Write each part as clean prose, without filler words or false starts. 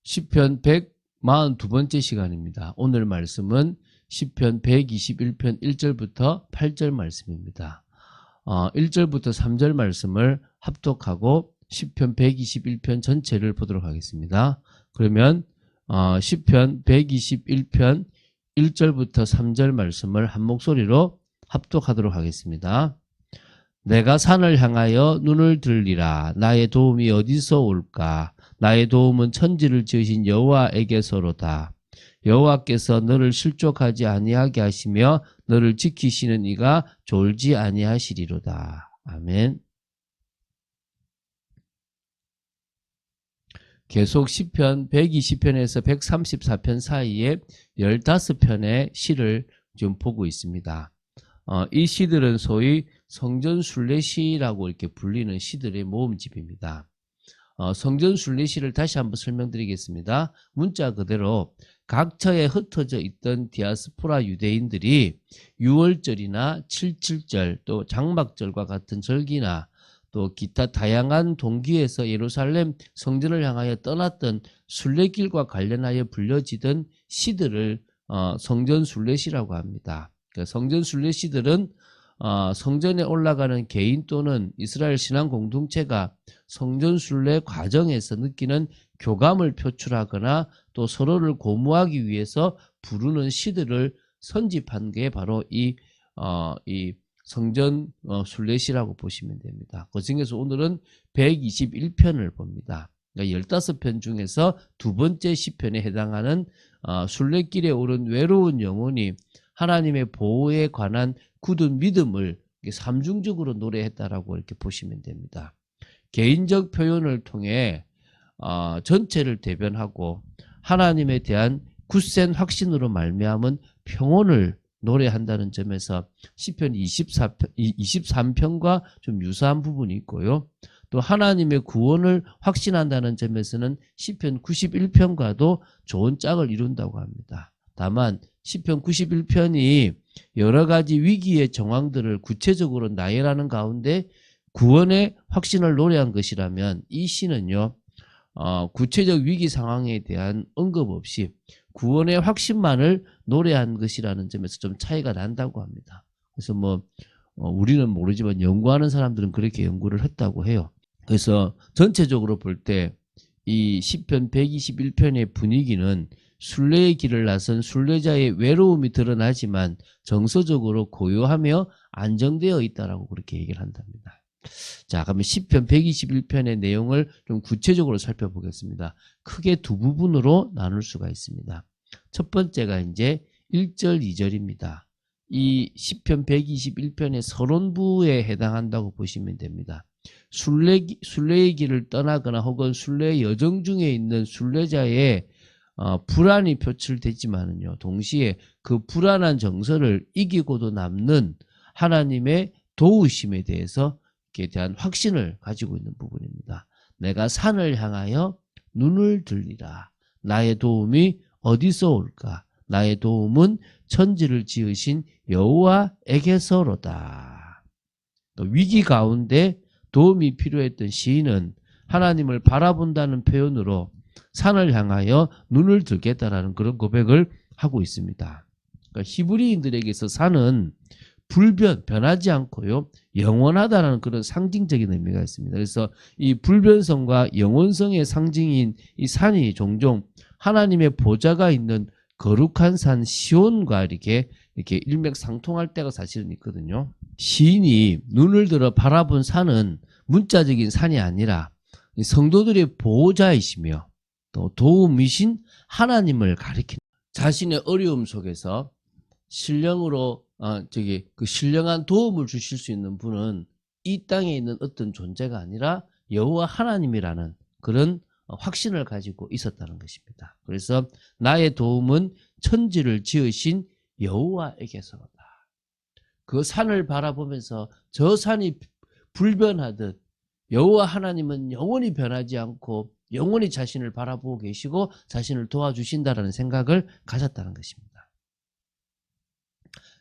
시편 142번째 시간입니다. 오늘 말씀은 시편 121편 1절부터 8절 말씀입니다. 1절부터 3절 말씀을 합독하고 시편 121편 전체를 보도록 하겠습니다. 그러면 시편 121편 1절부터 3절 말씀을 한 목소리로 합독하도록 하겠습니다. 내가 산을 향하여 눈을 들리라. 나의 도움이 어디서 올까? 나의 도움은 천지를 지으신 여호와에게서로다. 여호와께서 너를 실족하지 아니하게 하시며 너를 지키시는 이가 졸지 아니하시리로다. 아멘. 계속 시편 120편에서 134편 사이에 15편의 시를 좀 보고 있습니다. 이 시들은 소위 성전순례시라고 이렇게 불리는 시들의 모음집입니다. 성전순례시를 다시 한번 설명드리겠습니다. 문자 그대로 각처에 흩어져 있던 디아스포라 유대인들이 6월절이나 77절 또 장막절과 같은 절기나 또 기타 다양한 동기에서 예루살렘 성전을 향하여 떠났던 순례길과 관련하여 불려지던 시들을 성전순례시라고 합니다. 성전순례시들은 성전에 올라가는 개인 또는 이스라엘 신앙 공동체가 성전순례 과정에서 느끼는 교감을 표출하거나 또 서로를 고무하기 위해서 부르는 시들을 선집한 게 바로 이 성전 순례시라고 보시면 됩니다. 그 중에서 오늘은 121편을 봅니다. 그러니까 15편 중에서 두 번째 시편에 해당하는 순례길에 오른 외로운 영혼이 하나님의 보호에 관한 굳은 믿음을 삼중적으로 노래했다라고 이렇게 보시면 됩니다. 개인적 표현을 통해 전체를 대변하고 하나님에 대한 굳센 확신으로 말미암은 평온을 노래한다는 점에서 시편 23편과 좀 유사한 부분이 있고요. 또 하나님의 구원을 확신한다는 점에서는 시편 91편과도 좋은 짝을 이룬다고 합니다. 다만 시편 91편이 여러 가지 위기의 정황들을 구체적으로 나열하는 가운데 구원의 확신을 노래한 것이라면 이 시는요, 구체적 위기 상황에 대한 언급 없이 구원의 확신만을 노래한 것이라는 점에서 좀 차이가 난다고 합니다. 그래서 우리는 모르지만 연구하는 사람들은 그렇게 연구를 했다고 해요. 그래서 전체적으로 볼 때 이 시편 121편의 분위기는 순례의 길을 나선 순례자의 외로움이 드러나지만 정서적으로 고요하며 안정되어 있다라고 그렇게 얘기를 한답니다. 자, 그러면 시편 121편의 내용을 좀 구체적으로 살펴보겠습니다. 크게 두 부분으로 나눌 수가 있습니다. 첫 번째가 이제 1절, 2절입니다. 이 시편 121편의 서론부에 해당한다고 보시면 됩니다. 순례의 길을 떠나거나 혹은 순례 여정 중에 있는 순례자의 불안이 표출되지만은요, 동시에 그 불안한 정서를 이기고도 남는 하나님의 도우심에 대해서 에 대한 확신을 가지고 있는 부분입니다. 내가 산을 향하여 눈을 들리라. 나의 도움이 어디서 올까? 나의 도움은 천지를 지으신 여호와에게서로다. 또 위기 가운데 도움이 필요했던 시인은 하나님을 바라본다는 표현으로 산을 향하여 눈을 들겠다라는 그런 고백을 하고 있습니다. 그러니까 히브리인들에게서 산은 변하지 않고요, 영원하다는 그런 상징적인 의미가 있습니다. 그래서 이 불변성과 영원성의 상징인 이 산이 종종 하나님의 보좌가 있는 거룩한 산 시온과 이렇게 일맥상통할 때가 사실은 있거든요. 시인이 눈을 들어 바라본 산은 문자적인 산이 아니라 성도들의 보호자이시며 또 도움이신 하나님을 가리키는, 자신의 어려움 속에서 신령으로 신령한 도움을 주실 수 있는 분은 이 땅에 있는 어떤 존재가 아니라 여호와 하나님이라는 그런 확신을 가지고 있었다는 것입니다. 그래서 나의 도움은 천지를 지으신 여호와에게서로다. 그 산을 바라보면서 저 산이 불변하듯 여호와 하나님은 영원히 변하지 않고 영원히 자신을 바라보고 계시고 자신을 도와주신다라는 생각을 가졌다는 것입니다.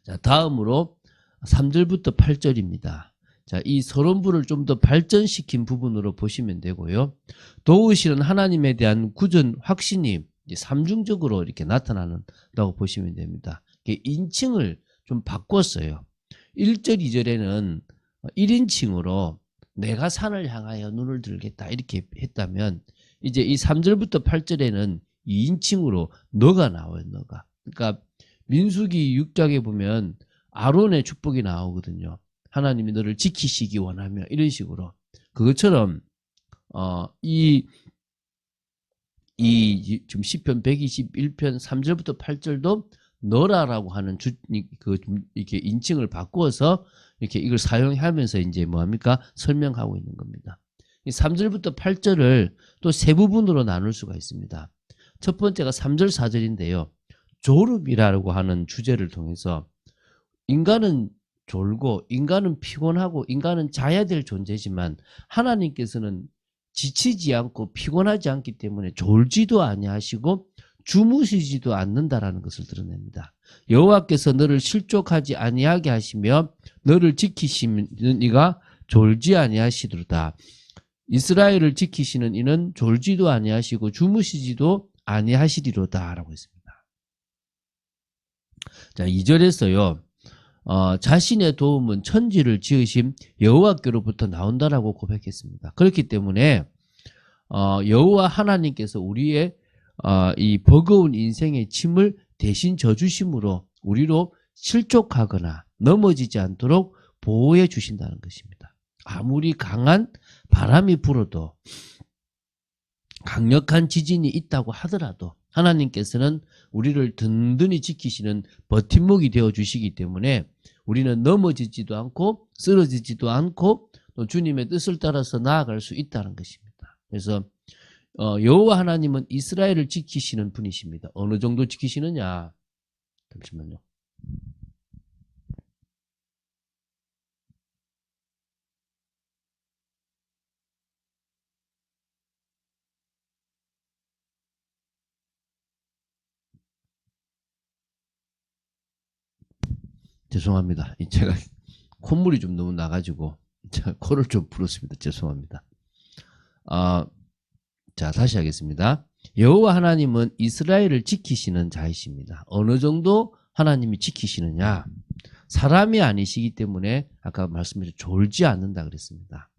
자, 다음으로 3절부터 8절입니다. 자, 이 서론부를 좀 더 발전시킨 부분으로 보시면 되고요. 도우시는 하나님에 대한 굳은 확신이 삼중적으로 이렇게 나타나는다고 보시면 됩니다. 인칭을 좀 바꿨어요. 1절, 2절에는 1인칭으로 내가 산을 향하여 눈을 들겠다 이렇게 했다면 이제 이 3절부터 8절에는 2인칭으로 너가 나와요. 너가. 그러니까 민수기 6장에 보면 아론의 축복이 나오거든요. 하나님이 너를 지키시기 원하며 이런 식으로. 그것처럼 지금 시편 121편 3절부터 8절도 너라라고 하는 이렇게 인칭을 바꾸어서 이렇게 이걸 사용하면서 이제 뭐합니까? 설명하고 있는 겁니다. 이 3절부터 8절을 또 세 부분으로 나눌 수가 있습니다. 첫 번째가 3절, 4절인데요. 졸음이라고 하는 주제를 통해서 인간은 졸고 인간은 피곤하고 인간은 자야 될 존재지만 하나님께서는 지치지 않고 피곤하지 않기 때문에 졸지도 아니하시고 주무시지도 않는다라는 것을 드러냅니다. 여호와께서 너를 실족하지 아니하게 하시며 너를 지키시는 이가 졸지 아니하시도다. 이스라엘을 지키시는 이는 졸지도 아니하시고 주무시지도 아니하시리로다 라고 했습니다. 자, 2절에서요. 자신의 도움은 천지를 지으신 여호와께로부터 나온다라고 고백했습니다. 그렇기 때문에 여호와 하나님께서 우리의 이 버거운 인생의 짐을 대신 져주심으로 우리로 실족하거나 넘어지지 않도록 보호해 주신다는 것입니다. 아무리 강한 바람이 불어도 강력한 지진이 있다고 하더라도 하나님께서는 우리를 든든히 지키시는 버팀목이 되어주시기 때문에 우리는 넘어지지도 않고 쓰러지지도 않고 또 주님의 뜻을 따라서 나아갈 수 있다는 것입니다. 그래서 여호와 하나님은 이스라엘을 지키시는 분이십니다. 어느 정도 지키시느냐? 잠시만요. 죄송합니다. 제가 콧물이 좀 너무 나가지고 제가 코를 좀 풀었습니다. 죄송합니다. 자, 다시 하겠습니다. 여호와 하나님은 이스라엘을 지키시는 자이십니다. 어느 정도 하나님이 지키시느냐? 사람이 아니시기 때문에 아까 말씀드린 졸지 않는다 그랬습니다.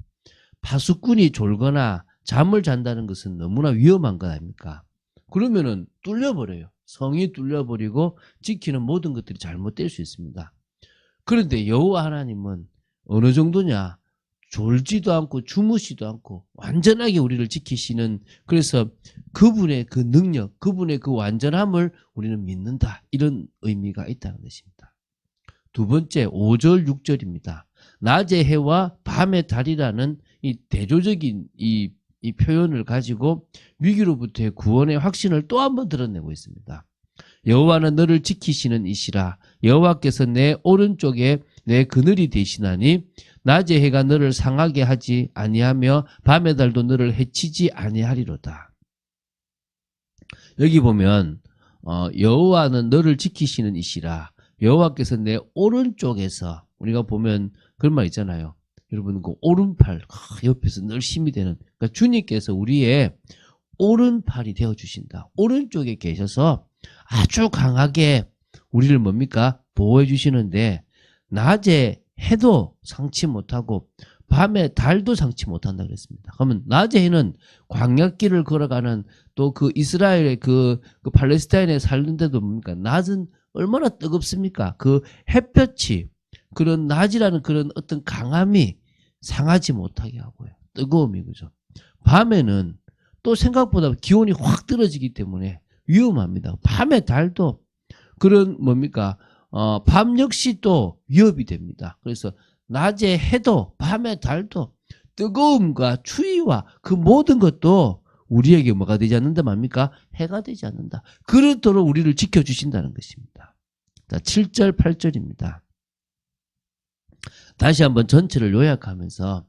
파수꾼이 졸거나 잠을 잔다는 것은 너무나 위험한 것 아닙니까? 그러면은 뚫려버려요. 성이 뚫려버리고 지키는 모든 것들이 잘못될 수 있습니다. 그런데 여호와 하나님은 어느 정도냐? 졸지도 않고 주무시도 않고 완전하게 우리를 지키시는, 그래서 그분의 그 능력, 그분의 그 완전함을 우리는 믿는다, 이런 의미가 있다는 것입니다. 두 번째 5절 6절입니다. 낮의 해와 밤의 달이라는 이 대조적인 이 표현을 가지고 위기로부터의 구원의 확신을 또 한 번 드러내고 있습니다. 여호와는 너를 지키시는 이시라. 여호와께서 내 오른쪽에 내 그늘이 되시나니 낮의 해가 너를 상하게 하지 아니하며 밤의 달도 너를 해치지 아니하리로다. 여기 보면 여호와는 너를 지키시는 이시라. 여호와께서 내 오른쪽에서, 우리가 보면 그런 말 있잖아요. 여러분 그 오른팔 옆에서 늘 힘이 되는, 그러니까 주님께서 우리의 오른팔이 되어주신다. 오른쪽에 계셔서 아주 강하게 우리를 뭡니까? 보호해 주시는데 낮에 해도 상치 못하고 밤에 달도 상치 못한다 그랬습니다. 그러면 낮에 해는 광야길을 걸어가는, 또 그 이스라엘의 그 팔레스타인에 살는데도 뭡니까? 낮은 얼마나 뜨겁습니까? 그 햇볕이, 그런 낮이라는 그런 어떤 강함이 상하지 못하게 하고요. 뜨거움이, 그죠? 밤에는 또 생각보다 기온이 확 떨어지기 때문에 위험합니다. 밤의 달도 그런 뭡니까? 밤 역시 또 위협이 됩니다. 그래서 낮에 해도 밤의 달도 뜨거움과 추위와 그 모든 것도 우리에게 뭐가 되지 않는다 말입니까? 해가 되지 않는다. 그렇도록 우리를 지켜주신다는 것입니다. 자, 7절 8절입니다. 다시 한번 전체를 요약하면서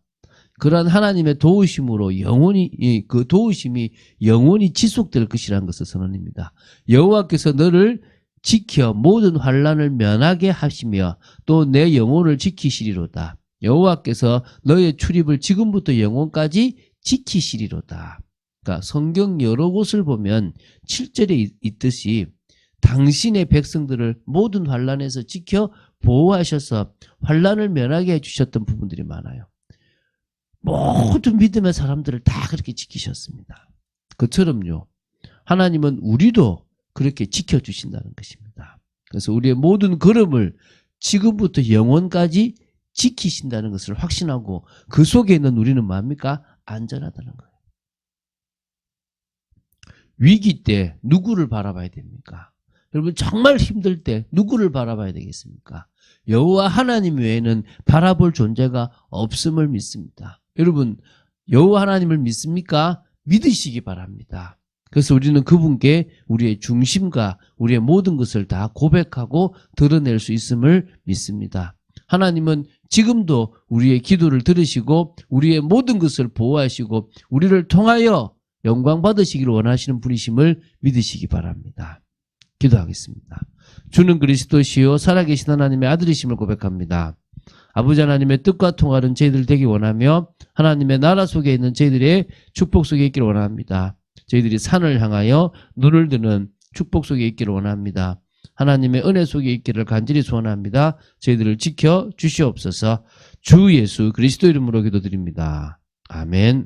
그러한 하나님의 도우심으로 영원히, 그 도우심이 영원히 지속될 것이라는 것을 선언합니다. 여호와께서 너를 지켜 모든 환난을 면하게 하시며 또 내 영혼을 지키시리로다. 여호와께서 너의 출입을 지금부터 영원까지 지키시리로다. 그러니까 성경 여러 곳을 보면 7절에 있듯이 당신의 백성들을 모든 환난에서 지켜 보호하셔서 환난을 면하게 해주셨던 부분들이 많아요. 모든 믿음의 사람들을 다 그렇게 지키셨습니다. 그처럼요, 하나님은 우리도 그렇게 지켜주신다는 것입니다. 그래서 우리의 모든 걸음을 지금부터 영원까지 지키신다는 것을 확신하고 그 속에 있는 우리는 뭡니까? 안전하다는 거예요. 위기 때 누구를 바라봐야 됩니까? 여러분 정말 힘들 때 누구를 바라봐야 되겠습니까? 여호와 하나님 외에는 바라볼 존재가 없음을 믿습니다. 여러분 여호와 하나님을 믿습니까? 믿으시기 바랍니다. 그래서 우리는 그분께 우리의 중심과 우리의 모든 것을 다 고백하고 드러낼 수 있음을 믿습니다. 하나님은 지금도 우리의 기도를 들으시고 우리의 모든 것을 보호하시고 우리를 통하여 영광 받으시기를 원하시는 분이심을 믿으시기 바랍니다. 기도하겠습니다. 주는 그리스도시요 살아계신 하나님의 아들이심을 고백합니다. 아버지 하나님의 뜻과 통하는 저희들 되기 원하며 하나님의 나라 속에 있는 저희들의 축복 속에 있기를 원합니다. 저희들이 산을 향하여 눈을 드는 축복 속에 있기를 원합니다. 하나님의 은혜 속에 있기를 간절히 소원합니다. 저희들을 지켜 주시옵소서. 주 예수 그리스도 이름으로 기도드립니다. 아멘.